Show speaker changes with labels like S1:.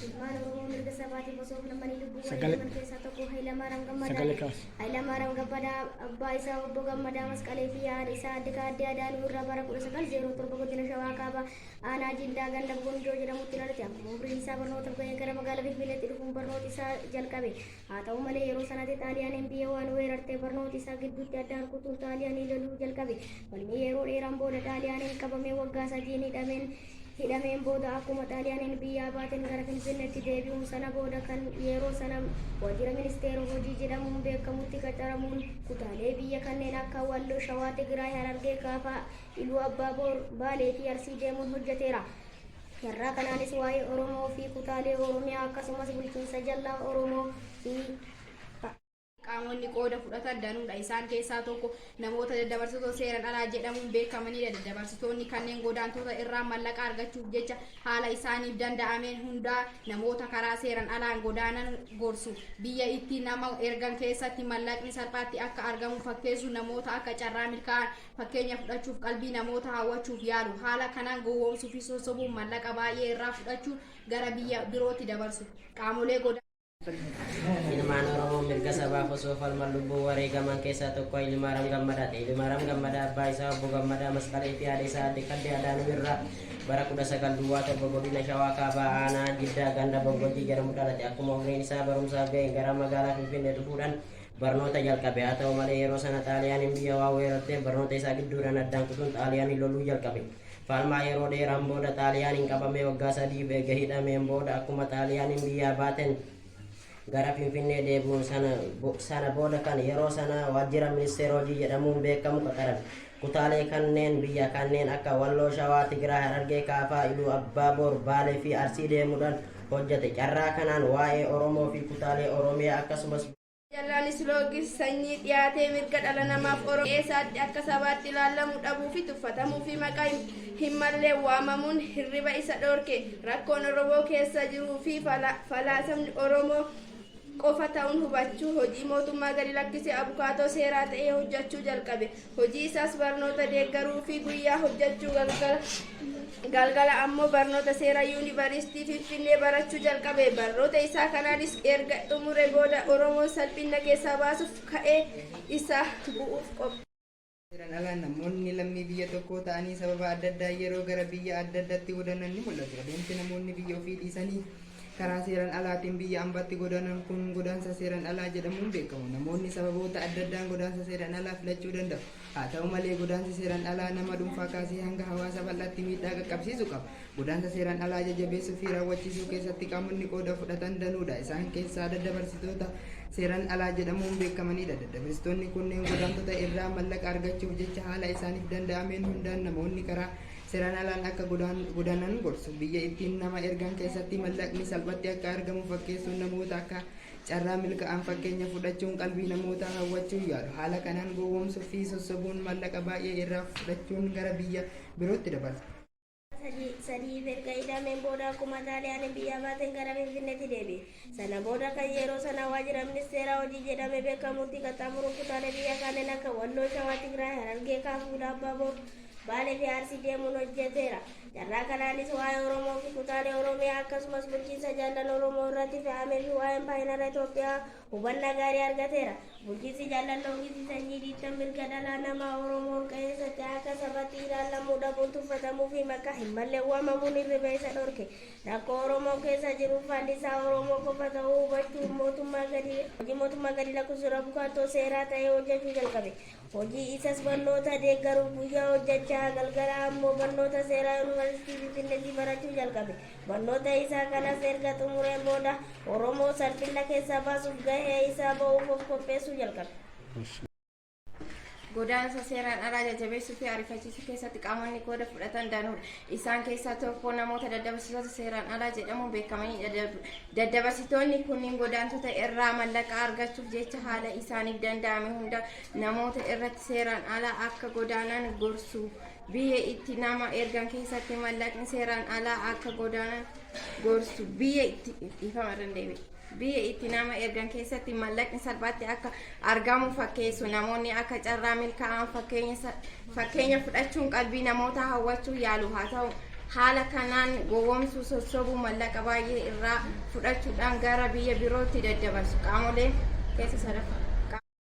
S1: ilmaan oromoo mirga sabaatiif osoo namanii lubbuu wareegaman keessaa tokko Hayilamaariyaam Gammadaati. Hayilamaariyaam Gammadaa abbaa isaa obbo Gammadaa Masqalee fi haadha isaa adde Kaaddee Adaanuu irraa bara 1907 godina Shawaa Kaabaa aanaa Jildaa ganda Gondoo jedhamutti dhalate. Akkuma umriin isaa barnoota bahee gara magaalaa Finfinneetti dhufuun barnoota isaa jalqabe. Haa ta'u malee yeroo sanatti xaaliyaaniin biyya waan weerartee barnoota isaa gidduutti addaan kutuun xaaliyaanii loluu jalqabe. Falmii yeroo dheeraan booda xaaliyaaniin qabamee waggaa 3 hidhameen booda akkuma xaaliyaaniin biyyaa baateen gara Finfinneetti deebi'uun sana booda kan yeroo sana waajjira ministeera hojii jedhamuun beekamutti qacaramuun kutaalee biyya kanneen akka Walloo, Shawaa, Tigraay, Harargee, Kaafaa, Iluu Abbaa Boor, Baalee fi Arsii deemuun hojjeteera. Carraa kanaanis waa'ee Oromoo fi kutaalee Oromiyaa akkasumas bulchiinsa jallaa Oromoo fi
S2: qaamonni qooda fudhatan danuudha. Isaan keessaa tokko namoota daddabarsitoota seeraan alaa jedhamuun beekamanidha. Daddabarsitoonni kanneen godaantota irraa mallaqa argachuuf jecha haala isaaniif danda'ameen hundaa namoota karaa seeraan alaan godaanan gorsu. Biyya itti nama ergan keessatti mallaqni salphaatti akka argamu fakkeessu namoota akka carraa milkaa'an fakkeenya fudhachuuf qalbii namoota hawwachuuf yaalu. Haala kanaan gowwoomsuu fi sossobuun mallaqa baay'ee irraa fudhachuun gara biyya birootti dabarsu. Qaamolee
S3: ilmaan oromoo mirga sabaaf osoo falman lubbuu wareegaman keessaa tokko Hayilamaariyaam Gammadaati. Hayilamaariyaam Gammadaa abbaa isaa obbo Gammadaa Masqalee fi haadha isaa adde Kaaddee Adaanuu irraa bara 1907 godina Shawaa Kaabaa aanaa Jiddaa ganda Bongojjii jedhamu dhalate. Akkuma umriin isaa barumsaaf ga'een gara magaalaa Finfinnee dhufuudhaan barnoota jalqabe. Haa ta'u malee yeroo sana xaaliyaaniin biyya waa weerarteef barnoota isaa gidduudhaan addaan kutuun xaaliyaanii loluu jalqabe. Falmaa yeroo dheeraan booda xaaliyaaniin qabamee waggaa 3 eega hidhameen booda akkuma xaaliyaaniin biyyaa baateen gara Finfinnee deebi'uun sana booda kan yeroo sana waajjira ministeera hojii jedhamuun beekamu qacaran. Kutaalee kanneen biyya kanneen akka Walloo, Shawaa, Tigraay, Harargee, Kaafaa, Iluu Abbaa Boor, Baalee fi Arsii deemuudhaan hojjete. Carraa kanaan waa'ee Oromoo fi kutaalee Oromiyaa akkasumas
S2: Jalaanis loogis sanyii dhiyaatee mirga dhala namaaf Oromoo eessaatti akka sabaatti ilaalamuu dhabuu fi tuffatamuu fi maqaa hin mallee waamamuun hirriba isa dhorke. Rakkoon Oromoo keessa jiruu fi falaasamni Oromoo qofa ta'uun hubachuu hojii mootummaa gadi lakkisee abukaatoo seeraa ta'ee hojjechuu jalqabe. Hojii isaas barnoota deeggaruu fi guyyaa hojjechuu galgala ammoo barnoota seeraa yuunivarsiitii Finfinnee barachuu jalqabe. Barnoota isaa kanaanis erga xumure booda Oromoon salphina keessaa baasuuf ka'ee isaa bu'uuf qophii.
S4: Seeraan alaa namoonni lammii biyya tokkoo ta'anii sababa adda addaa yeroo gara biyya adda addaatti godaanan ni mul'atu. Adeemsi namoonni biyya ofii dhiisanii karaa seeraan alaatiin biyya ambaatti godaanan kun godaansa seeraan alaa jedhamuun beekamu. Namoonni sababoota adda addaan godaansa seeraan alaa filachuu danda'u. Haa ta'u malee godaansi seeraan alaa nama dhuunfaa kaasee hanga hawaasa bal'aatti miidhaa qaqqabsiisu qaba. Godaansa seeraan alaa jajjabeessuu fi raawwachiisuu keessatti qaamonni qooda fudhatan danuudha. Isaan keessaa daddabarsitoota seeraan alaa jedhamuun beekamanidha. Daddabarsitoonni kunneen godaantota irraa mallaqa argachuuf jecha haala isaaniif danda'ameen hundaan namoonni karaa seeraan alaan akka godaanan gorsu. Biyya ittiin nama ergan keessatti mallaqni salphatti akka argamu fakkeessuun namoota akka carraa milkaa'an fakkeenya fudhachuun qalbii namoota hawwachuu yaalu. Haala kanaan gowwoomsuu fi sossobuun mallaqa baay'ee irraa fudhachuun gara biyya birootti dabarsa.
S1: Sadii erga hidhameen booda akkuma xaaliyaaniin biyyaa baateen gara Finfinneetti deebi'e. Sana booda kan yeroo sana waajjira ministeera hojii jedhamee beekamutti qaxxaamuruun kutaalee biyya kanneen akka Walloo, Shawaa, Tigraay, Harargee, Kaafaa, Iluu Abbaa Boor, Baalee fi Arsii deemuun hojjeteera. Carraa kanaanis waa'ee Oromoo fi kutaalee Oromiyaa akkasumas bulchiinsa jaallan Oromoo irratti fe'amee fi waa'ee impaayera Itoophiyaa hubannaa gaarii argateera. Bulchiinsi jaallan loogisi sanyii dhiittaa mirga dhala namaa Oromoo keessatti akka sabatti ilaalamuu dhabuun tuffatamuu fi maqaa hin malle waamamuun hirriba isa dhorke. Rakkoo Oromoo keessa jiruuf haalli isaa Oromoo qofa ta'uu hubachuun mootummaa gadi lakkisuun abukaatoo seeraa ta'ee hojjechuu jalqabe. Hojii isas barnoota deeggaruuf guyyaa hojjechaa galgala ammoo barnoota seeraa yuunivarsiitii Finfinneetti barachuu jalqabe. Barnoota isaa kanas erga xumureen booda Oromoo salphina keessaa baasuuf gahee isaa ba'uuf of qopheessuu jalqabe.
S2: Godaansa seeraan alaa jajjabeessuu fi ariifachiisuu keessatti qaamonni qooda fudhatan danuudha. Isaan keessaa tokko namoota daddabarsitoota seeraan alaa jedhamuun beekamanidha. Daddabarsitoonni kunniin godaantota irraa mallaqa argachuuf jecha haala isaaniif danda'ame hunda namoota irratti seeraan alaa akka godaanan gorsu. Biyya itti nama ergan keessatti mallaqni seeraan alaa akka godaanan gorsu. Biyya itti nama ergan keessatti mallaqni salphaatti akka argamu fakkeessu. Namoonni akka carraa milkaa'an fakkeenya fudhachuun qalbii namoota hawwachuu yaalu. Haa haala kanaan gowwoomsuu sossobuu mallaqa baay'ee irraa fudhachuudhaan gara biyya birootti daddabarsu qaamoleen keessa sadaffaa